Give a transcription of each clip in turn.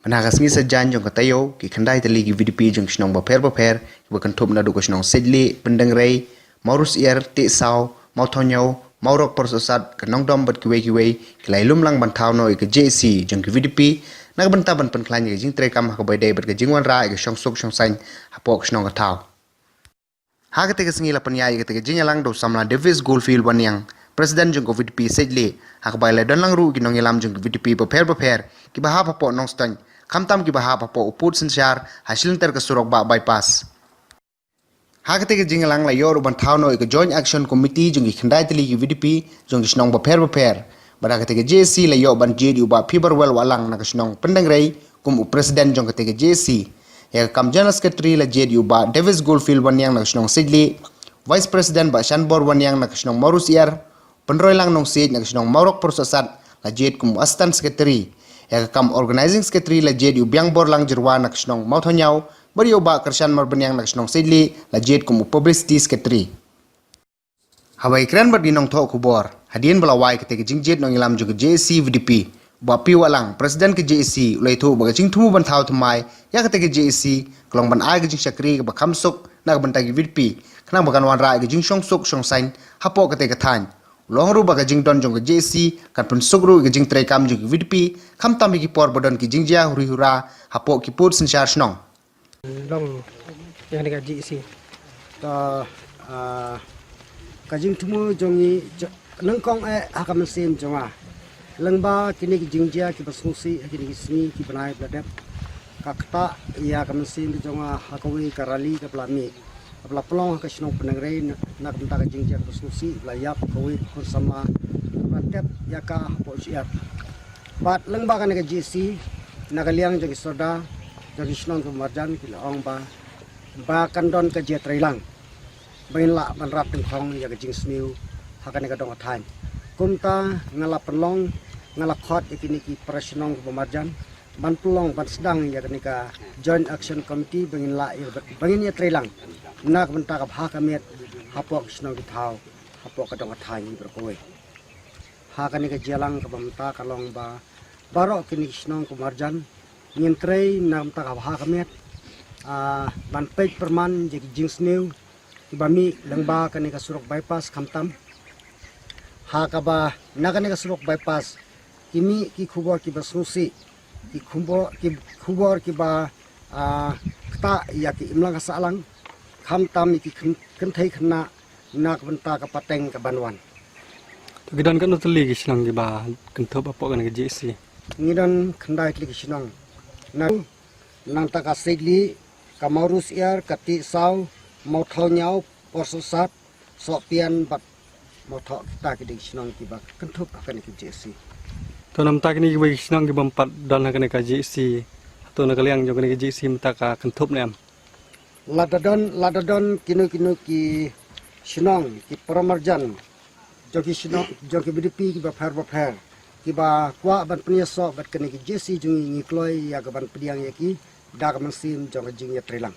Panagas ngi sa jan jong katayo ki khandai tali ki VDP jong snong ba pher ki ba kanthop na du ko snong sedli pendang rei maurus ier ti saw mau thonyo maurok persosat kanong dom bat ki wei ki lai lum lang ban thau no ki JC jong ki VDP na ban ta ban pan klan ki jing tre kam ha ko bai dei bat ki jing wan ra ki shong suk shong sain ha pok snong ka thau ha ka te ki singi la pan ya ki te ki jing lang do samla Davis Goldfield wan yang Presiden jong ko VDP sedli ha ko bai lai don lang ru ki nong ilam jong ki VDP ba pher ki ba ha pa po nong stan kamtam ki bahap po uput sensyar hasil ter ke surok ba bypass hagate ke jingalang la yor ban thawno ke joint action committee jong khandai tili ki VDP jong snong ba pher baragate ke JC la yo ban JDU ba fiberwell walang na snong pendang rei kum president jong ke JC ya kam general secretary la JDU ba Davis Goldfield wan yang na snong sidli vice president ba Shanbor wan yang na snong Maurus Ier penroy lang nong sid na snong Maurok Persosat la JD kum assistant secretary ya kam organizing secretary la JDU biang bor lang jirwa nak snong mau thonyau bariyo ba kershan marbenyang nak snong sidli la JD kum publicity secretary hawai kran bar dinong tho kubor hadien bala wai kete jingjit nong ilam jug JC VDP ba piwalang president ke JC ulai thu ba jing thumu ban thau thmai ya kete JC klong ban ai ke jing sakri ba khamsuk nak ban tagi VDP khna ba kan wan ra ke jing shong suk shong sain hapo kete ka than long ru ba ka jing don jong JC kan pun sugru ke jing trai kam jong VDP kham tam ki por bodon ki jing ja huri hura hapo ki put sin shar snong long yang ni ka JC ta ka jing tumu jongi lengkong hakam sim jonga lengba kini ki jing ja ki basusi kini ki sni ki banai bladep kakta ya kam sim jonga hakawi karali ka plami apla plong ka snong penangrei nak bentar ka jing ja ka basusi layap kawi kun sama bladep ya ka po siap bat lengba kan ka JC nagaliang jogi soda jogi snong ka marjan ki laong ba kandon ka je trailang bain la ban rap teng khong ya ka jing sniu hakan ka dong athan kumta ngala pelong ngala khot ikini ki presnong ka marjan ban pelong ban sedang ya ka joint action committee bangin ya trailang nak benta ka bha ka met hapok snong ki thau hapok ka dong athan ni berkowe hakan ka jelang ka bamta kalong ba baro kini snong ka marjan ngintrei nam ta ka bha ka met ban pej perman je jing sniu bami lengba kani ka surok bypass khamtam ha ka ba nagani ka surok bypass kimi ki khubor ki basusi ki khubor ki ba ta ya ki imlang ka salang khamtam ki kenthai khna nak benta ka pateng ka banwan gidan kan utli ki sinang ki ba kenthop apo kan ki JC ngidan khandai ki sinang nang ta ka segli ka Maurus Ier kati saw mau thau nyau persosat sopian bat mau thau kita ki sinong ki ba kenthop akan ki JC to nam ta kini ki ba sinang ki bampat dal na kan ka JC to na kaliang jo kan ki JC mta ka kenthop nem ladadon kinu ki sinong ki paramarjan jogi sinong jogi BDP ki ba pher ki ba kwa ban pniaso bat kan ki JC jungi ngikloi ya ga ban pediang ya ki dak mansim jong jing ya trilang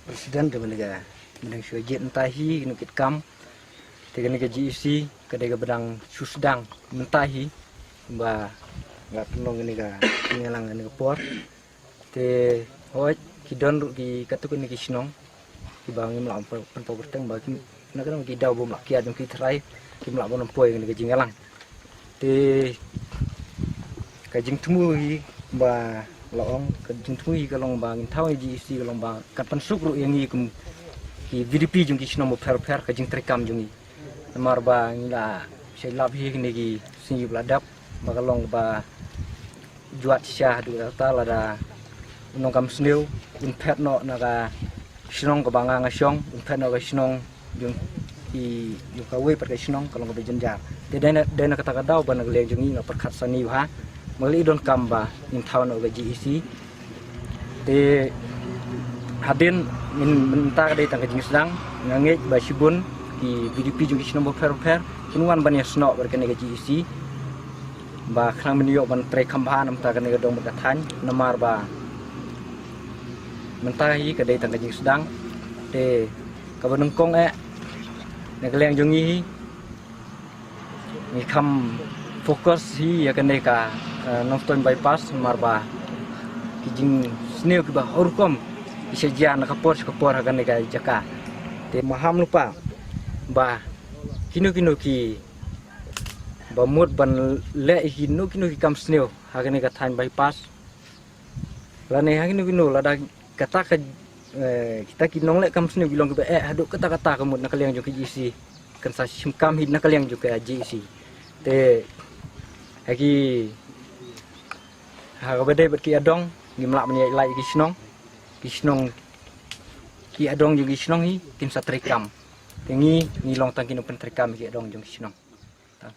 Presiden tu belaga menang syujet mentahi kena kam tegane ke GEC kedai bedang susdang mentahi ba ngat tolong ini ga ngelang ini por te hoj kidon ki katuk ini ki snong ki bangi mlam pen poberteng ba ki nak ki daw bom lakia jong ki trai ki mlam bon poi ini ke jingalang te ka jing tumu ba laong kejung thui kalong bang thau GEC kalong bang kapan sukru yang ni kum ki VDP jung ki snom pher ka jing trekam jung mar ba ngila sei lab hi ni ki singi bladap ba kalong ba juat syah du ta la da nong kam sneu un phet no na ka snong ka banga nga syong un phet no ka snong jung ki yu ka we per ka snong kalong ba jenja te dena kata ka daw ba nag le jung ni na per khat sani ha mali don kamba in town of GEC te hadin min ta dai tang jing sedang ngangej ba sibun di VDP jung ki nomor pher kinuan ban yasno berkene GEC ba khang min yo ban tre khamba nam ta kane dong ba than namar ba mentahi ka dai tang jing sedang te ka banung kong ne kaleng jung ni kham fokus hi ya kane ka nonton bypass marba kijing sneo ki ba orkom isa jian kapor hagan nega jaka te maham lupa ba kino ki ba mut ban le kino ki kam sneo hagan nega than bypass lane hagan kino lada kata ka kita ki nong le kam sneo bilong ke haduk kata kemut nak kaliang jo ki isi kan sa simkam hid nak kaliang jo ke isi te hagi ha bade bet ki adong ngimlak meni lai ki snong ki adong jung ki snong hi kim satrikam tengi ni long tang ki no pentrikam ki adong jung ki snong ta